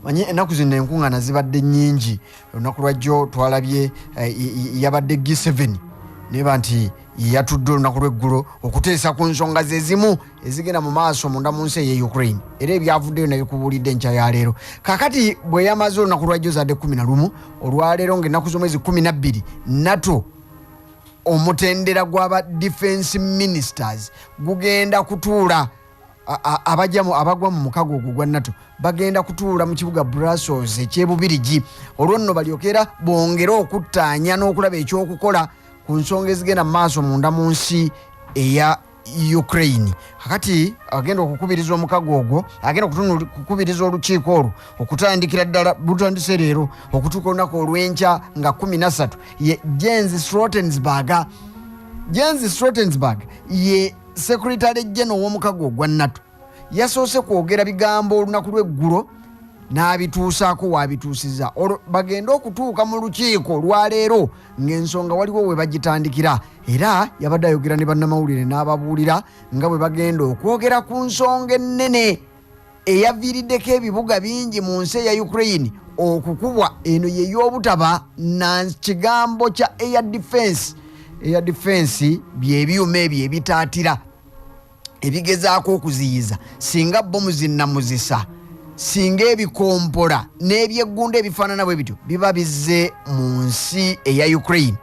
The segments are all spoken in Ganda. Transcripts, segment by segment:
manyi ennaku zino enkuŋŋaana zibadde nnyingi. Olunaku lwajjo twalabye yabadde G7 neba nti yatudde olunaku lw'eggulo okuteesa ku nsonga ze zimu ezigenda mu maaso munda mu nsi ey'e Ukraine era ebyavuddeyo nabikubuulidde enkya ya leero. Kaakati bwe yamaze olunaku lwajjo zadde 11 olwaleero ng'ennaku z'omwezi 12 NATO omutendera gw'aba defense ministers gugenda kutuula abagwa mu mukago ogwo gwa NATO bagenda kutuula mu kibuga Brussels eky'Ebubirigi. Olwo nno balyokera bongere okuttaanya n'okulaba ekyokukola ku nsonga ezigenda mu maaso munda mu nsi eya Ukraine. Kakati agenda okukubiriza omukago ogwo, agenda kukubiriza olukiiko olwo okutandikira ddala butandise leero okutuuka olunaku olw'enkya nga 13 ye Jens Stoltenberg ye Secretary General w'omukago ogwa NATO yasoose kwogera bigambo olunaku lw'eggulo n'abituusaako wabituusiza. Bagenda okutuuka mu lukiiko lwaleero ng'ensonga waliwo we bagitandikira era yabadde ayogera ne bannamawulire n'ababuulira nga bwe bagenda okwogera ku nsonga ennene eyaviiriddeko ebibuga bingi mu nsi eya Ukraine okukubwa eno ye y'obutaba na kigambo kya air defense by'ebyuma ebyo ebitaatira ebigezaako okuziyiza singa bomu zinnamuzisa singa ebikompola n'ebyeggunda ebifaanana bwe bityo biba bizze mu nsi eya Ukraine.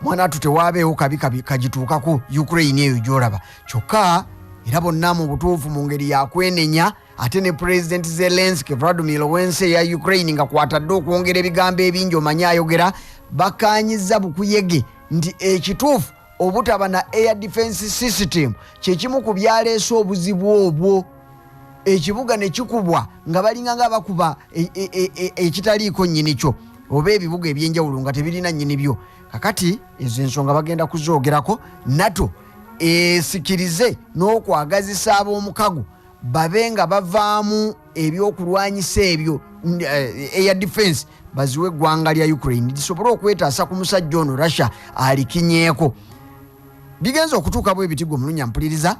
Mwana atu tewaabeewo kabi kagituukako Ukraine eyo gy'olaba kyokka era bonna mu butuufu mu ngeri yakwenenya ate ne President Zelensky Vladimir w'ensi eya Ukraine nga kwatadde okwongera ebigambo ebingi omanyi ayogera bakaanyiza bukuyege nti ekituufu obutaba na air defense system kyekimu ku byaleese obuzibu obwo. Ekibuga ne kikubwa nga balinga nga bakuba ekitaliiko nnyini kyo oba ebibuga ebyenjawulo nga tebirina nnyini byo. Kakati ezo ensonga bagenda kuzoogerako. NATO esikirize n'okwagazisa ab'omukago babe nga bavaamu ebyokulwanyisa ebyo air defense baziwe eggwanga lya Ukraine lisobole okwetaasa ku musajja ono Russia alikinyeeko. Bigenza okutuuka bwe biti gwe mulunnya mpuliriza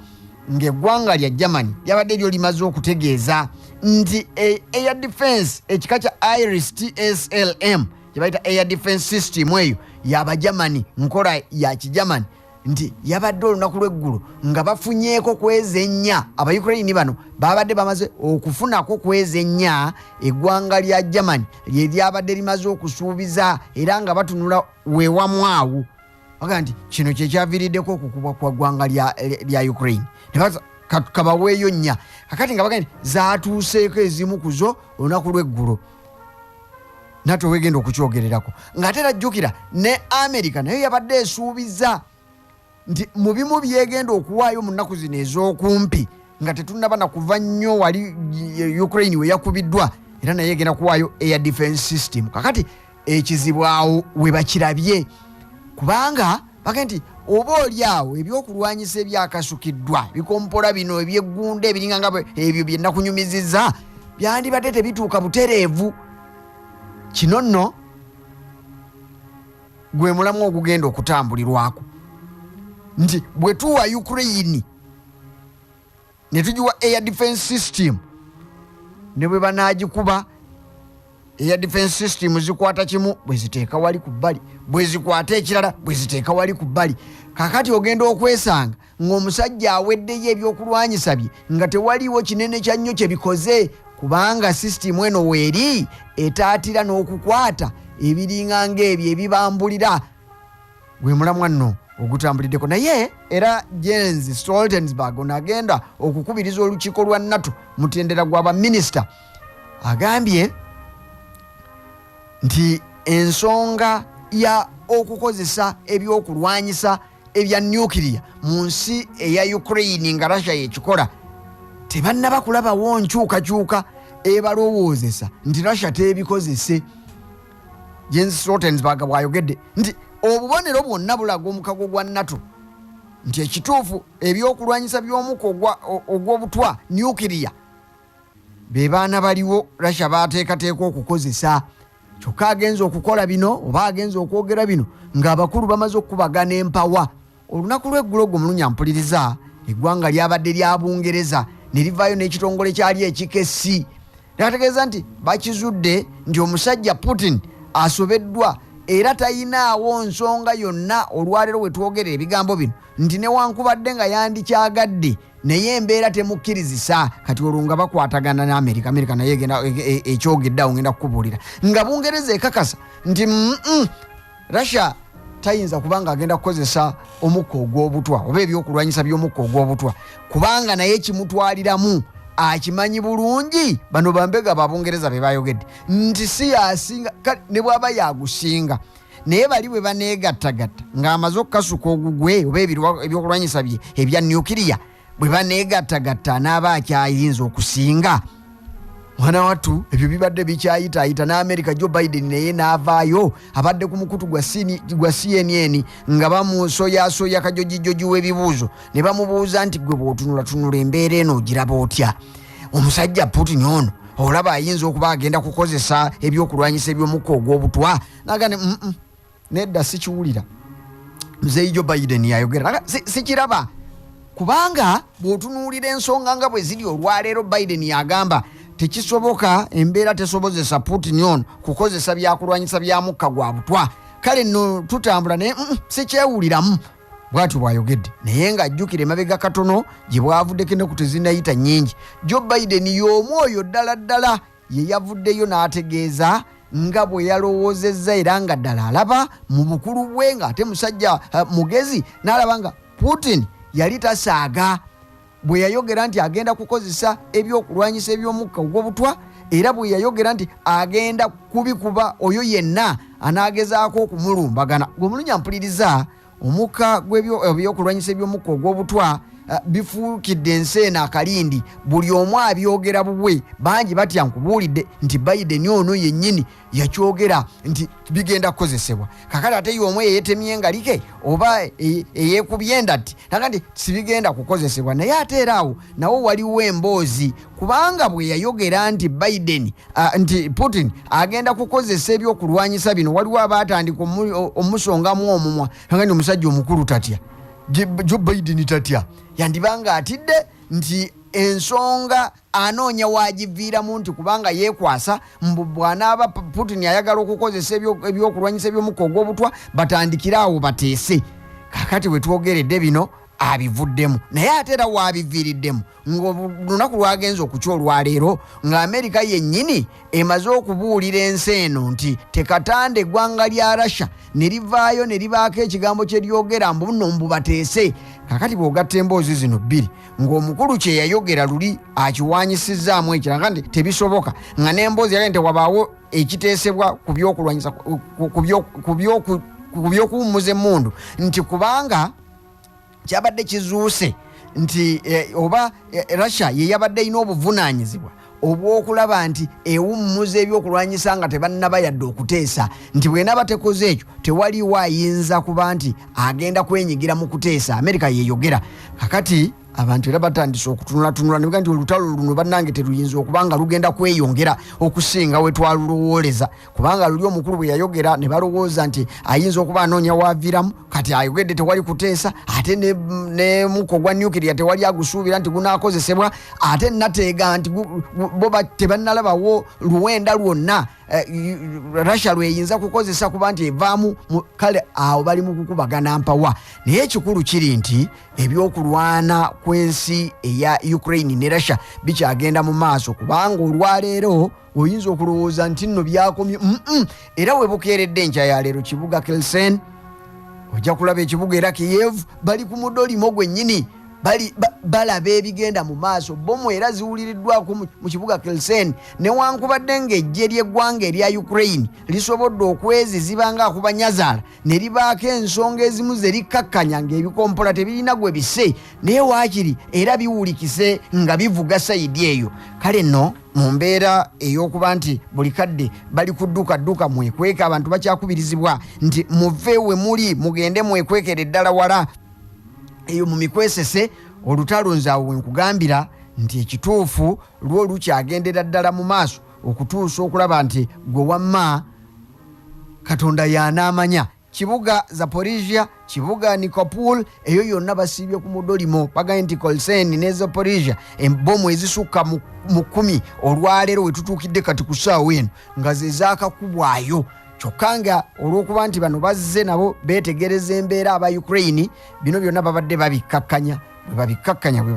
ng'eggwanga lya Germany lyabadde lyo limaze okutegeeza nti air defense ekika kya Iris TSLM kye bayita air defense system eyo y'Abagermany nkola ya Kigermany nti yabadde olunaku lw'eggulu nga bafunyeeko kwezenya Aba-Ukraine bano babadde bamaze okufunako kwezenya eggwanga lya Germany lye lyabadde limaze okusuubiza era nga batunula weewamu awo baga nti kino kye kyaviiriddeko okukubwa kwa ggwanga lya Ukraine kabaweeyo nnya. Kakati nga baga nti zaatuuseeko ezimu ku zo olunaku lw'eggulu NATO wegenda okukyogererako ng'ate tajjukira ne America nayo yabadde esuubiza nti mu bimu byegenda okuwaayo mu nnaku zino ez'okumpi nga tetunnaba na kuva nnyo wali Ukraine we yakubiddwa era naye egenda kuwaayo air defense system. Kakati ekizibu awo we bakirabye kubanga baga nti oba oli awo ebyokulwanyisa ebyakasukiddwa bikompola bino ebyeggunda ebiringa nga ebyo byennakunyumizizza byandibadde tebituuka butereevu. Kino nno gwe mulamu ogugenda okutambulirwako nti bwe tuwa Ukraine ne tugiwa air defense system ne bwe banaagikuba air defense system zikwata kimu bwe ziteeka wali ku bbali bwe zikwata ekirala bwe ziteeka wali ku bbali. Kakati ogenda okwesanga ng'omusajja aweddeyo ebyokulwanyisa bye nga tewaliiwo kinene kya nnyo kye bikoze kubanga system eno weeri etaatira n'okukwata ebiringa ng'ebyo ebibambulira. Gwe mulamwa nno ogutambuliddeko naye era Jens Stoltenberg onagenda okukubiriza olukiiko lwa NATO mutendera gw'aba minisita agambye nti ensonga ya okukozesa ebyokulwanyisa ebya nuclear mu nsi eya Ukraine nga Russia yekikola tebannaba kulabawo nkyukakyuka ebalowoozesa nti Russia tebikozese. Jens Stoltenberg bw'ayogedde nti obubonero bwonna bulaga omukago gwa NATO nti ekituufu ebyokulwanyisa by'omuko ogw'obutwa nuclear be baana baliwo Russia baateekateeka okukozesa. Kyokka agenza okukola bino oba agenza okwogera bino ng'abakulu bamaze okukubagana empawa. Olunaku lw'eggulo gwe mulunnya mpuliriza eggwanga lyabadde lya Bungereza ne livaayo n'ekitongole kyali ekikessi nategeeza nti bakizudde nti omusajja Putin asobeddwa era tayinaawo nsonga yonna olwaleero we twogera ebigambo bino nti newankubadde nga yandikyagadde naye embeera temukkirizisa kati olwo nga bakwatagana ne Amerika naye egenda ekyogeddeawo ngenda kukubuulira nga Bungereza ekakasa nti Russia tayinza kubanga agenda kukozesa omukka ogw'obutwa oba ebyokulwanyisa by'omukka ogw'obutwa kubanga naye kimutwaliramu akimanyi bulungi bano bambega babungereza be bayogedde nti si yasinga ne bwaba yagusinga naye bali bwe baneegattagatta ng'amaze okukasuka ogugwe oba ebyokulwanyisa bye ebya nuclear bwe baneegattagatta anaaba akyayinza okusinga mwana wattu ebyo bibadde bikyayitaayita n'Amerika Joe Biden naye n'avaayo abadde ku mukutu gwa CNN nga bamusoyasoya kajojijoji w'ebibuuzo ne bamubuuza nti gwe bw'otunulatunula embeera eno ogiraba otya omusajja Putin ono olaba ayinza okuba agenda kukozesa ebyokulwanyisa eby'omukka ogw'obutwa nagane nedda sikiwulira muzeeyi Joe Biden yayogera sikiraba kubanga bw'otunuulira ensonga nga bwe ziri olwaleero Biden yagamba tekisoboka embeera tesobozesa Putin ono kukozesa byakulwanyisa bya mukka gwa butwa kale nno tutambula naye sikyewuliramu bwatyo bwayogedde naye ng'ajjukira emabega katono gye bwavuddeko ennaku tezinayita nnyingi Joe Biden y'omu oyo ddala ye yavuddeyo n'ategeeza nga bwe yalowoozezza era nga ddala alaba mu bukulu bwe ng'ate musajja mugezi n'alaba nga Putin yali tasaaga bwe yayogera nti agenda kukozesa ebyokulwanyisa eby'omukka ogw'obutwa era bwe yayogera nti agenda kubikuba oyo yenna anaagezaako okumulumbagana gw'omulunya mpuliriza omukka gw'ebyokulwanyisa eby'omukka ogw'obutwa bifuukidde ensi eno akalindi buli omu abyogera bubwe bangi batya nkubuulidde nti Biden ono yennyini yakyogera nti bigenda kukozesebwa kakati ate y'omu eyeetemye engalike oba eyeekubye endatti naga nti sibigenda kukozesebwa naye ate era awo nawo waliwo emboozi kubanga bwe yayogera nti Biden nti Putin agenda kukozesa ebyokulwanyisa bino waliwo abaatandika omusongamu omumwa naga nti omusajja omukulu tatya Joe Biden tatya yandibanga atidde nti ensonga anoonya waagiviiramu nti kubanga yeekwasa bw'anaaba Putin ayagala okukozesa ebyokulwanyisa eby'omukka ogw'obutwa batandikire awo bateese kakati we twogeredde bino abivuddemu naye ate era waabiviiriddemu ng'olunaku lwagenza okukya olwaleero ng'Amerika yennyini emaze okubuulira ensi eno nti tekatanda eggwanga lya Russia ne livaayo ne libaako ekigambo kye lyogera mbuno mbubateese kakati bw'ogatta emboozi zino bbiri ng'omukulu kye yayogera luli akiwanyisizaamu ekiranga nti tebisoboka nga n'emboozi yagenda tewabaawo ekiteesebwa ku byokulwanyisa ku by'okuwummuza emmundu nti kubanga kyabadde kizuuse nti oba Russia ye yabadde ina obuvunaanyizibwa obw'okulaba nti ewummuza ebyokulwanyisa nga tebannaba yadde okuteesa nti bw'enaba tekoze ekyo tewaliwo ayinza kuba nti agenda kwenyigira mu kuteesa Amerika yeyogera kakati abantu era batandise okutunulatunula ne nti olutalo luno bannange teruyinza okuba nga lugenda kweyongera okusinga we twalulowooleza kubanga luli omukulu bwe yayogera ne balowooza nti ayinza okuba anoonya waaviiramu kati ayogedde tewali kuteesa ate ne mukka ogwa nuclear tewali agusuubira nti gunaakozesebwa ate nateega nti bo tebannalabawo luwenda lwonna Russia lweyinza kukozesa kuba nti evaamu kale awo bali mu kukubagana mpawa naye ekikulu kiri nti ebyokulwana kw'ensi eya Ukraine ne Russia bikyagenda mu maaso kubanga olwaleero oyinza okulowooza nti nno byakomye era we bukeeredde enkya ya leero kibuga Kherson ojja kulaba ekibuga era Kiev bali ku mudolimo gwennyini balaba ebigenda mu maaso bomu era ziwuliriddwako mu kibuga Kherson newankubadde ng'eggye ly'eggwanga erya Ukraine lisobodde okweziziba ng'akubanyazaala ne libaako ensonga ezimu ze likkakkanya ng'ebikompola tebirina gwe bise naye waakiri era biwulikise nga bivuga sayidi eyo kale nno mu mbeera ey'okuba nti buli kadde bali kudduka mwekweka abantu bakyakubirizibwa nti muve we muli mugende mwekwekere ddala wala eyo mu mikwesese olutalo nze awo wenkugambira nti ekituufu lwo lukyagendera ddala mu maaso okutuusa okulaba nti gwe wamma Katonda y'anaamanya kibuga Zaporizhia, kibuga Nikopol, eyo yonna basibye ku mudolimo baganye nti Kolsen ne Zaporizhia embomu ezisuka mu 10 olwaleero wetutuukidde kati ku ssaawa eno nga ze zaakakubwayo. Kyokka olw'okuba nti bano bazze nabo beetegereza embeera aba Ukraine, bino byonna babadde babikkakkanya bwe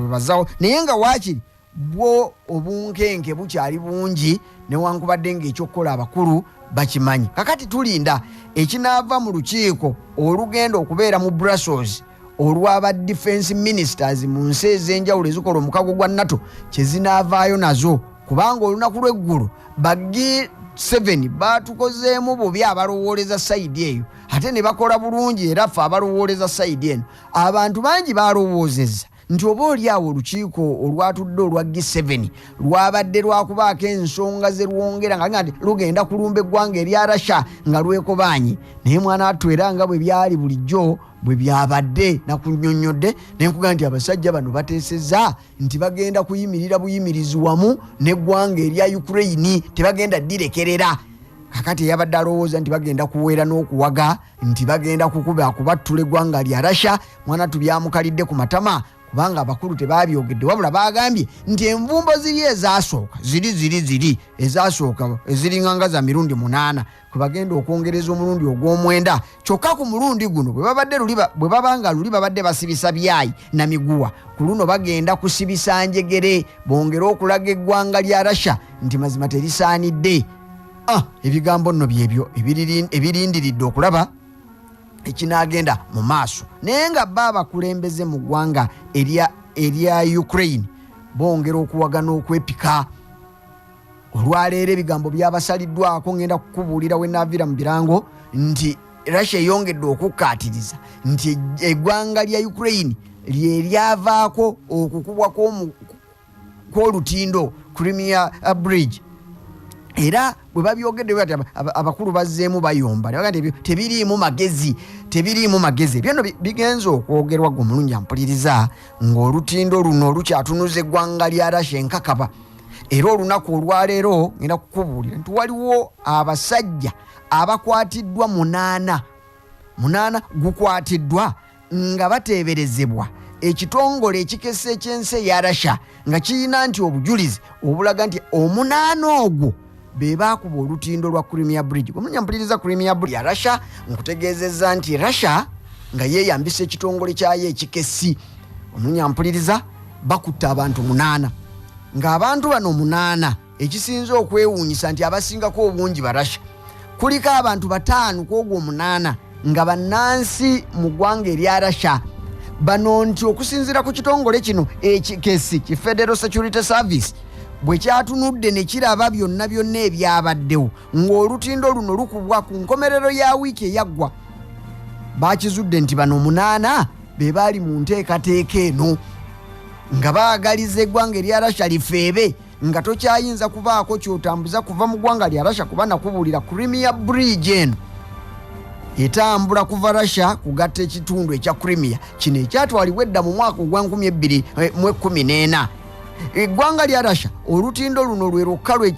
bazaawo naye nga waakiri bwo obunkenke bukyali bungi newankubadde ng'ekyokukola abakulu bakimanyi. Kakati tulinda ekinaava mu lukiiko olugenda okubeera mu Brussels olw'aba defense ministers mu nsi ez'enjawulo ezikola omukago gwa NATO kye zinaavaayo nazo, kubanga olunaku lw'eggulu bagi 7 batukozeemu bubi abalowooleza sayidi eyo ate ne bakola bulungi era ffe abalowooleza sayidi eno. Abantu bangi balowoozezza nti oba oli awo olukiiko olwatudde olwa G7 lwabadde lwakubaako ensonga ze lwongera nga nti lugenda kulumba eggwanga erya Russia nga lwekobaanye, naye mwana wattu era nga bwe byali bulijjo bwe byabadde nakunnyonnyodde ne nkuga nti abasajja bano bateesezza nti bagenda kuyimirira buyimirizi wamu n'eggwanga erya Ukraine, tebagenda ddirekerera. Kakati eyabadde alowooza nti bagenda kuweera n'okuwaga nti bagenda kubattula eggwanga lya Russia, mwana tubyamukalidde ku matama kubanga abakulu tebabyogedde, wabula bagambye nti envumbo ziri ezasooka ziri ezasooka eziringanga za mirundi 8 kwe bagenda okwongereza omulundi ogw'omwenda. Kyokka ku mulundi guno bwe babanga luli babadde basibisa byayi na miguwa, ku luno bagenda kusibisa njegere bongere okulaga eggwanga lya Russia nti mazima terisaanidde. Ebigambo nno byebyo ebirindiridde okulaba ekinagenda mu maaso, naye nga bakulembeze mu ggwanga erya Ukraine bongera okuwagana okwepika. Olwaleero ebigambo byabasaliddwako ngenda kukubuulira we naavira mu birango nti Russia yongedde okukkaatiriza nti eggwanga lya Ukraine lye lyavaako okukubwa kw'olutindo Crimea Bridge. Era bwe babyogedde bati abakulu bazzeemu bayomba nti tebiriimu magezi. Byonna bigenza okwogerwa gwe omulungi ampuliriza ng'olutindo luno lukyatunuza eggwanga lya Russia enkakaba. Era olunaku olwaleero ngenda kukubuulira nti waliwo abasajja abakwatiddwa 8 gukwatiddwa nga bateeberezebwa ekitongole ekikese ekyensi eya Russia nga kirina nti obujulizi obulaga nti 8 ogwo be baakuba olutindo lwa Crimea Bridge. Omulungi ampuliriza Crimea Bridge ya Russia nkutegeezezza nti Russia nga yeeyambisa ekitongole kyayo ekikesi. Omulungi ampuliriza bakutte abantu 8 ng'abantu bano 8 ekisinza okwewuunyisa nti abasingako obungi ba Russia kuliko abantu 5 kwogwo 8 nga bannansi mu ggwanga erya Russia. Bano nti okusinziira ku kitongole kino ekikesi ki Federal Security Service bwe kyatunudde ne kiraba byonna ebyabaddewo ng'olutindo luno lukubwa ku nkomerero ya wiiki eyaggwa, bakizudde nti bano 8 be baali mu nteekateeka eno nga baagaliza eggwanga erya Russia lifeebe nga tokyayinza kubaako kyotambuza kuva mu ggwanga lya Russia kuba nakubuulira Crimea Bridge eno etambula kuva Russia kugatta ekitundu ekya Crimea. Kino ekyatwalibwa edda mu mwaka ogwa 2014. Eggwanga lya Russia olutindo luno lwe lwokka lwe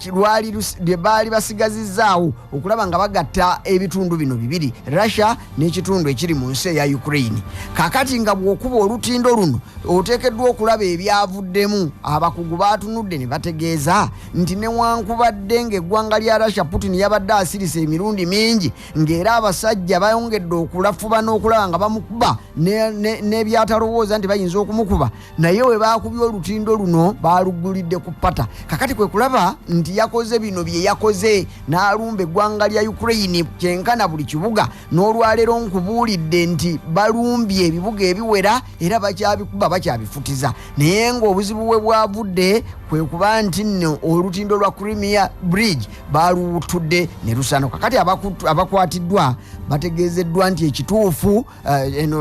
baali basigazizaawo okulaba nga bagatta ebitundu bino bibiri, Russia n'ekitundu ekiri mu nsi eya Ukraine. Kakati nga bw'okuba olutindo luno oteekeddwa okulaba ebyavuddemu. Abakugu baatunudde ne bategeeza nti newankubadde ng'eggwanga lya Russia Putin yabadde asirisa emirundi mingi ng'era abasajja bayongedde okulafuba n'okulaba nga bamukuba n'ebyatalowooza nti bayinza okumukuba, naye we baakubye olutindo luno baalugulidde ku ppata. Kakati kwe kulaba nti yakoze bino bye yakoze n'alumba eggwanga lya Ukraine kyenkana buli kibuga, n'olwaleero nkubuulidde nti balumbye ebibuga ebiwera era bakyabikuba bakyabifutiza. Naye ng'obuzibu bwe bwavudde kwe kuba nti nno olutindo lwa Crimea Bridge baaluwutudde ne lusano. Kakati abakwatiddwa bategeezeddwa nti ekituufu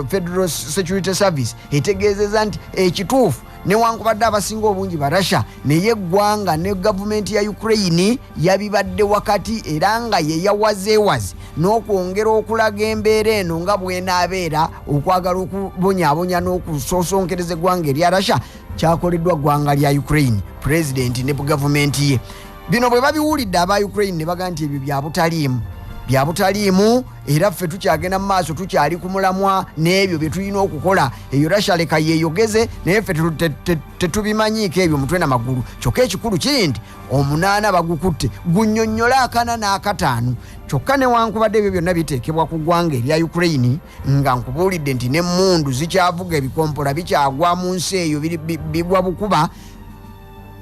Federal Security Service etegeezezza nti ekituufu newankubadde abasinga obungi ba Russia naye eggwanga ne gavumenti ya Ukraine yabibadde wakati era nga ye yawazeewaze n'okwongera okulaga embeera eno nga bw'enaabeera okwagala okubonyaabonya n'okusoosonkereza eggwanga erya Russia kyakoleddwa ggwanga lya Ukraine, pulezidenti ne gavumenti ye. Bino bwe babiwulidde aba Ukraine ne baga nti ebyo bya butaliimu bya butaliimu era ffe tukyagenda mu maaso tukyali ku mulamwa n'ebyo bye tulina okukola. Eyo rashaleka yeeyogeze naye ffe tetubimanyiiko ebyo mutwe n'amagulu. Kyokka ekikulu kiri nti 8 bagukutte, gunnyonnyola 4 n'akataano. Kyokka newankubadde ebyo byonna biteekebwa ku ggwanga erya Ukraine, nga nkubuulidde nti n'emmundu zikyavuga, ebikompola bikyagwa mu nsi eyo bigwa bukuba,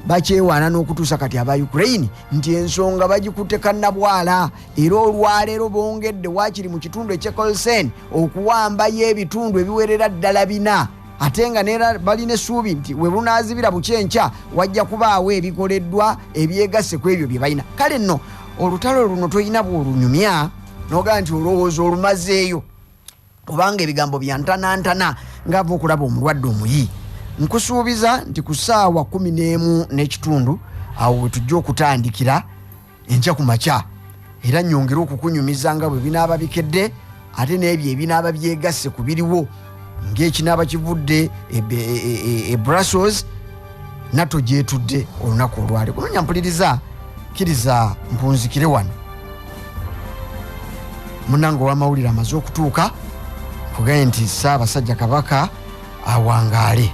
bakyewaana n'okutuusa kati aba Ukraine nti ensonga bagikutte kannabwala. Era olwaleero bongedde waakiri mu kitundu eky'Kolsen okuwambayo ebitundu ebiwerera ddala 4, ate nga neera balina essuubi nti we lunaazibira bukyenkya wajja kubaawo ebikoleddwa ebyegasse ku ebyo bye balina. Kale nno olutalo luno toyina bw'olunyumya n'ogaa nti olowooza olumazeeyo obanga ebigambo bya ntanantana ng'ava okulaba omulwadde omuyi. Nkusuubiza nti ku ssaawa 11:30 awo we tujja okutandikira enkya ku makya, era nnyongera okukunyumiza nga bwe binaaba bikedde ate n'ebyo ebinaaba byegasse ku biriwo ng'ekinaaba kivudde e Brussels natto gyetudde olunaku olwale. Kunonya mpuliriza kkiriza mpunzikire wano munnange ow'amawulire amaze okutuuka kugaye nti Ssaabasajja Kabaka awangaale.